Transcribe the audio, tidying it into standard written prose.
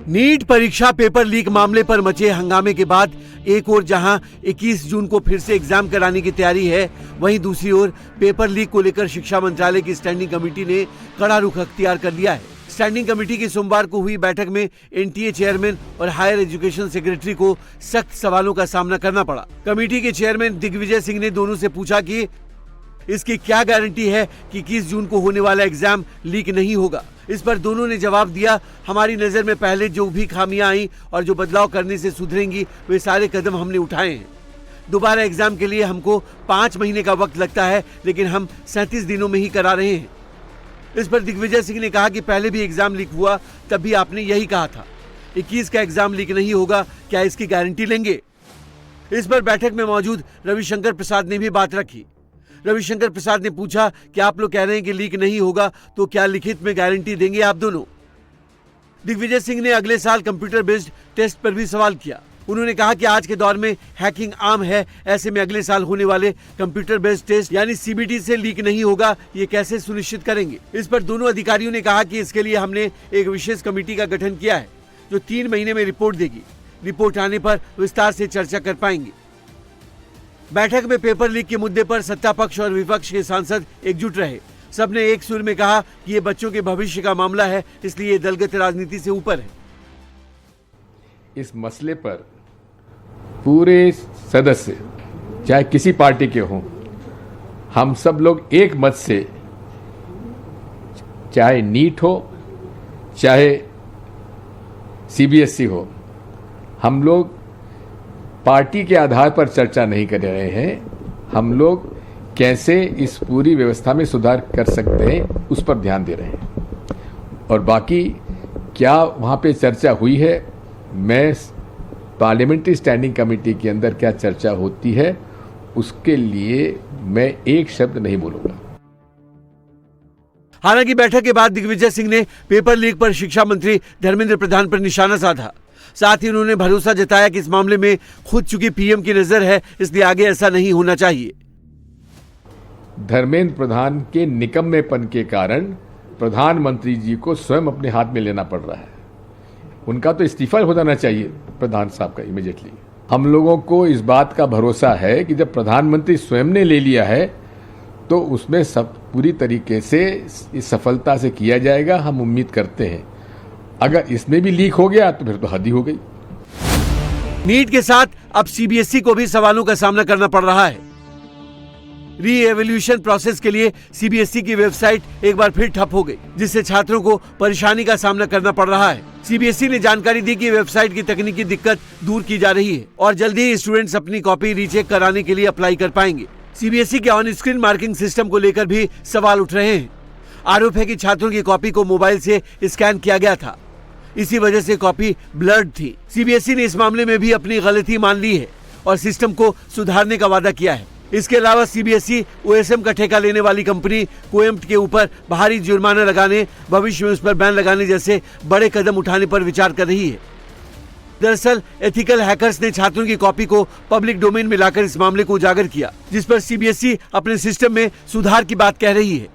NEET परीक्षा paper leak मामले पर मचे हंगामे के बाद एक ओर जहां 21 जून को फिर से एग्जाम कराने की तैयारी है, वहीं दूसरी ओर पेपर लीक को लेकर शिक्षा मंत्रालय की स्टैंडिंग कमेटी ने कड़ा रुख अख्तियार कर लिया है। स्टैंडिंग कमेटी की सोमवार को हुई बैठक में एनटीए चेयरमैन और हायर एजुकेशन सेक्रेटरी को सख्त सवालों का सामना करना पड़ा। कमेटी के चेयरमैन दिग्विजय सिंह ने दोनों से पूछा कि इसकी क्या गारंटी है कि 21 जून को होने वाला एग्जाम लीक नहीं होगा। इस पर दोनों ने जवाब दिया, हमारी नजर में पहले जो भी खामियां आई और जो बदलाव करने से सुधरेंगी वे सारे कदम हमने उठाए हैं। दोबारा एग्जाम के लिए हमको 5 महीने का वक्त लगता है, लेकिन हम 37 दिनों में ही करा रहे हैं। इस पर दिग्विजय सिंह ने कहा कि पहले भी एग्जाम लीक हुआ, तब भी आपने यही कहा था 21 का एग्जाम लीक नहीं होगा, क्या इसकी गारंटी लेंगे? इस पर बैठक में मौजूद रविशंकर प्रसाद ने भी बात रखी। रविशंकर प्रसाद ने पूछा कि आप लोग कह रहे हैं कि लीक नहीं होगा, तो क्या लिखित में गारंटी देंगे आप दोनों? दिग्विजय सिंह ने अगले साल कंप्यूटर बेस्ड टेस्ट पर भी सवाल किया। उन्होंने कहा कि आज के दौर में हैकिंग आम है, ऐसे में अगले साल होने वाले कंप्यूटर बेस्ड टेस्ट यानी सीबीटी से लीक नहीं होगा, ये कैसे सुनिश्चित करेंगे? इस पर दोनों अधिकारियों ने कहा कि इसके लिए हमने एक विशेष कमेटी का गठन किया है जो 3 महीने में रिपोर्ट देगी। रिपोर्ट आने पर विस्तार से चर्चा कर पाएंगे। बैठक में पेपर लीक के मुद्दे पर सत्ता पक्ष और विपक्ष के सांसद एकजुट रहे। सबने एक सुर में कहा कि ये बच्चों के भविष्य का मामला है, इसलिए ये दलगत राजनीति से ऊपर है। इस मसले पर पूरे सदस्य चाहे किसी पार्टी के हों, हम सब लोग एक मत से, चाहे नीट हो चाहे सीबीएसई हो, हम लोग पार्टी के आधार पर चर्चा नहीं कर रहे हैं। हम लोग कैसे इस पूरी व्यवस्था में सुधार कर सकते हैं उस पर ध्यान दे रहे हैं। और बाकी क्या वहाँ पे चर्चा हुई है, मैं पार्लियामेंट्री स्टैंडिंग कमेटी के अंदर क्या चर्चा होती है उसके लिए मैं एक शब्द नहीं बोलूंगा। हालांकि बैठक के बाद दिग्विजय सिंह ने पेपर लीक पर शिक्षा मंत्री धर्मेंद्र प्रधान पर निशाना साधा। साथ ही उन्होंने भरोसा जताया कि इस मामले में खुद चूंकि पीएम की नजर है, इसलिए आगे ऐसा नहीं होना चाहिए। धर्मेंद्र प्रधान के निकम्मेपन के कारण प्रधानमंत्री जी को स्वयं अपने हाथ में लेना पड़ रहा है। उनका तो इस्तीफा हो जाना चाहिए प्रधान साहब का इमीडिएटली। हम लोगों को इस बात का भरोसा है कि जब प्रधानमंत्री स्वयं ने ले लिया है तो उसमें सब पूरी तरीके से इस सफलता से किया जाएगा। हम उम्मीद करते हैं अगर इसमें भी लीक हो गया तो फिर तो हद ही हो गई। नीट के साथ अब सीबीएसई को भी सवालों का सामना करना पड़ रहा है। री एवोल्यूशन प्रोसेस के लिए सीबीएसई की वेबसाइट एक बार फिर ठप हो गई, जिससे छात्रों को परेशानी का सामना करना पड़ रहा है। सीबीएसई ने जानकारी दी कि वेबसाइट की तकनीकी दिक्कत दूर की जा रही है और जल्दी ही स्टूडेंट्स अपनी कॉपी रीचेक कराने के लिए अप्लाई कर पाएंगे। सीबीएसई के ऑन स्क्रीन मार्किंग सिस्टम को लेकर भी सवाल उठ रहे हैं। आरोप है कि छात्रों की कॉपी को मोबाइल से स्कैन किया गया था, इसी वजह से कॉपी ब्लर्ड थी। सीबीएसई ने इस मामले में भी अपनी गलती मान ली है और सिस्टम को सुधारने का वादा किया है। इसके अलावा सीबीएसई ओएसएम का ठेका लेने वाली कंपनी कोएम्प्ट के ऊपर भारी जुर्माना लगाने, भविष्य में उस पर बैन लगाने जैसे बड़े कदम उठाने पर विचार कर रही है। दरअसल एथिकल हैकर्स ने छात्रों की कॉपी को पब्लिक डोमेन में लाकर इस मामले को उजागर किया, जिस पर सीबीएसई अपने सिस्टम में सुधार की बात कह रही है।